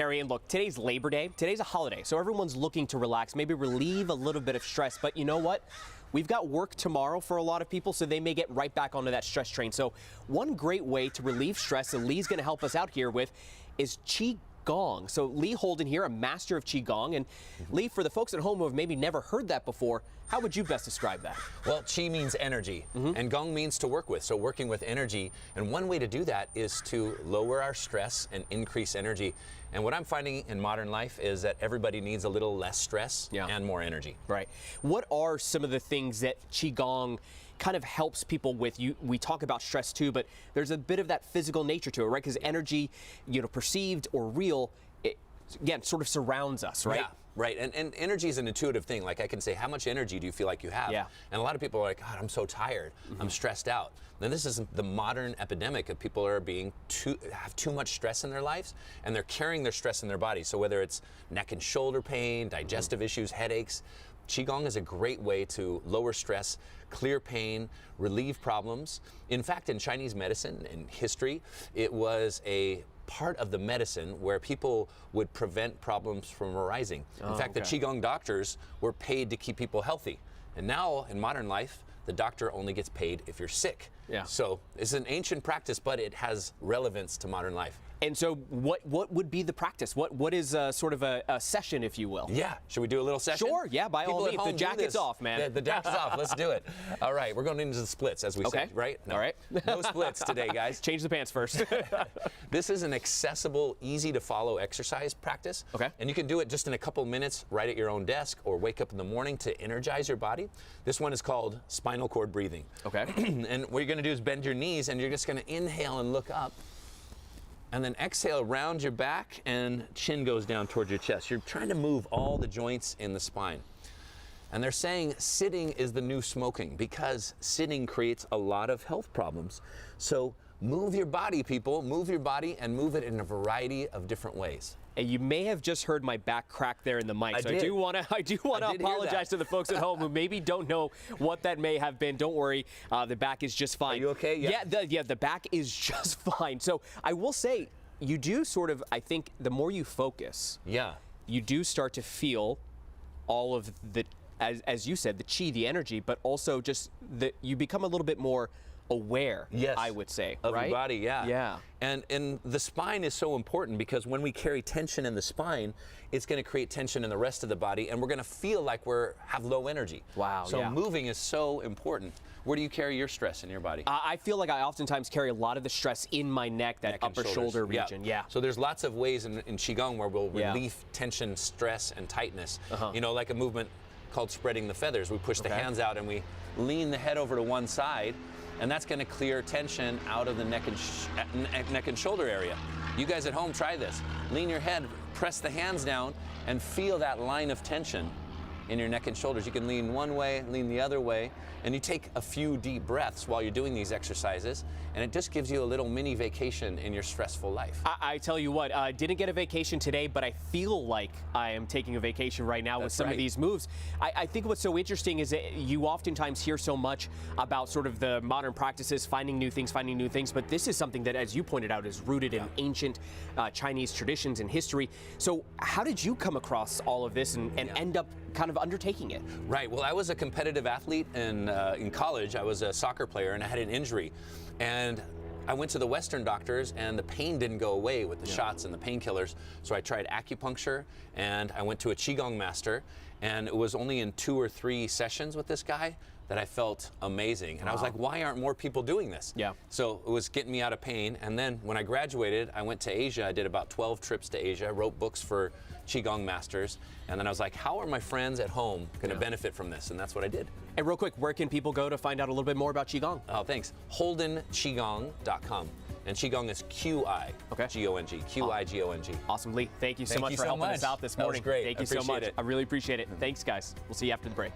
Harry, and look, today's Labor Day. Today's a holiday, so everyone's looking to relax, maybe relieve a little bit of stress. But you know what? We've got work tomorrow for a lot of people, so they may get right back onto that stress train. So one great way to relieve stress, and Lee's going to help us out here with, is QiGong. So Lee Holden here, a master of QiGong. And Lee, for the folks at home who have maybe never heard that before, how would you best describe that? Well, Qi means energy, and Gong means to work with, so working with energy. And one way to do that is to lower our stress and increase energy. And what I'm finding in modern life is that everybody needs a little less stress and more energy. Right. What are some of the things that QiGong kind of helps people with? We talk about stress too, but there's a bit of that physical nature to it, right? Because energy, perceived or real, it, again, sort of surrounds us, right? Yeah. Right, and energy is an intuitive thing. Like I can say, how much energy do you feel like you have? Yeah. And a lot of people are like, God, I'm so tired. I'm stressed out. Now this is the modern epidemic of people are have too much stress in their lives, and they're carrying their stress in their body. So whether it's neck and shoulder pain, digestive issues, headaches, QiGong is a great way to lower stress, clear pain, relieve problems. In fact, in Chinese medicine and history, it was a part of the medicine where people would prevent problems from arising. In fact, the QiGong doctors were paid to keep people healthy. And now, in modern life, the doctor only gets paid if you're sick. Yeah. So it's an ancient practice, but it has relevance to modern life. And so what would be the practice? What is sort of a session, if you will? Yeah. Should we do a little session? Sure. Yeah, by all means. The jacket's off, man. The jacket's off. Let's do it. All right. We're going into the splits, as we said, right? No. All right. No splits today, guys. Change the pants first. This is an accessible, easy to follow exercise practice. Okay. And you can do it just in a couple minutes right at your own desk or wake up in the morning to energize your body. This one is called spinal cord breathing. Okay. And what you're going to do is bend your knees, and you're just going to inhale and look up. And then exhale, round your back, and chin goes down towards your chest. You're trying to move all the joints in the spine. And they're saying sitting is the new smoking because sitting creates a lot of health problems. So move your body, people. Move your body and move it in a variety of different ways. And you may have just heard my back crack there in the mic. I do want to apologize to the folks at home who maybe don't know what that may have been. Don't worry, the back is just fine. Are you okay? Yeah, the back is just fine. So I will say, you do sort of, I think, the more you focus, you do start to feel all of the, as you said, the qi, the energy, but also just that you become a little bit more aware, I would say, of right? your body, yeah. And the spine is so important because when we carry tension in the spine, it's going to create tension in the rest of the body, and we're going to feel like have low energy. Wow. So moving is so important. Where do you carry your stress in your body? I feel like I oftentimes carry a lot of the stress in my neck, that upper shoulder region. Yeah. So there's lots of ways in QiGong where we'll relieve tension, stress, and tightness. Like a movement called spreading the feathers. We push the hands out and we lean the head over to one side. And that's going to clear tension out of the neck and shoulder area. You guys at home, try this. Lean your head, press the hands down, and feel that line of tension in your neck and shoulders. You can lean one way, lean the other way, and you take a few deep breaths while you're doing these exercises, and it just gives you a little mini vacation in your stressful life. I tell you what, I didn't get a vacation today, but I feel like I am taking a vacation right now with some of these moves. I think what's so interesting is that you oftentimes hear so much about sort of the modern practices, finding new things, but this is something that, as you pointed out, is rooted in ancient Chinese traditions and history. So how did you come across all of this and end up kind of undertaking it? Right. Well, I was a competitive athlete in college. I was a soccer player, and I had an injury. And I went to the Western doctors, and the pain didn't go away with the shots and the painkillers. So I tried acupuncture, and I went to a QiGong master. And it was only in 2 or 3 sessions with this guy that I felt amazing. And I was like, why aren't more people doing this? Yeah. So it was getting me out of pain. And then when I graduated, I went to Asia. I did about 12 trips to Asia, wrote books for QiGong masters. And then I was like, how are my friends at home going to benefit from this? And that's what I did. And real quick, where can people go to find out a little bit more about QiGong? Oh, thanks. HoldenQiGong.com. And QiGong is QiGong. QiGong. Awesome, Lee. Thank you so much for helping us out this morning. That was great. Thank you so much. I really appreciate it. Thanks, guys. We'll see you after the break.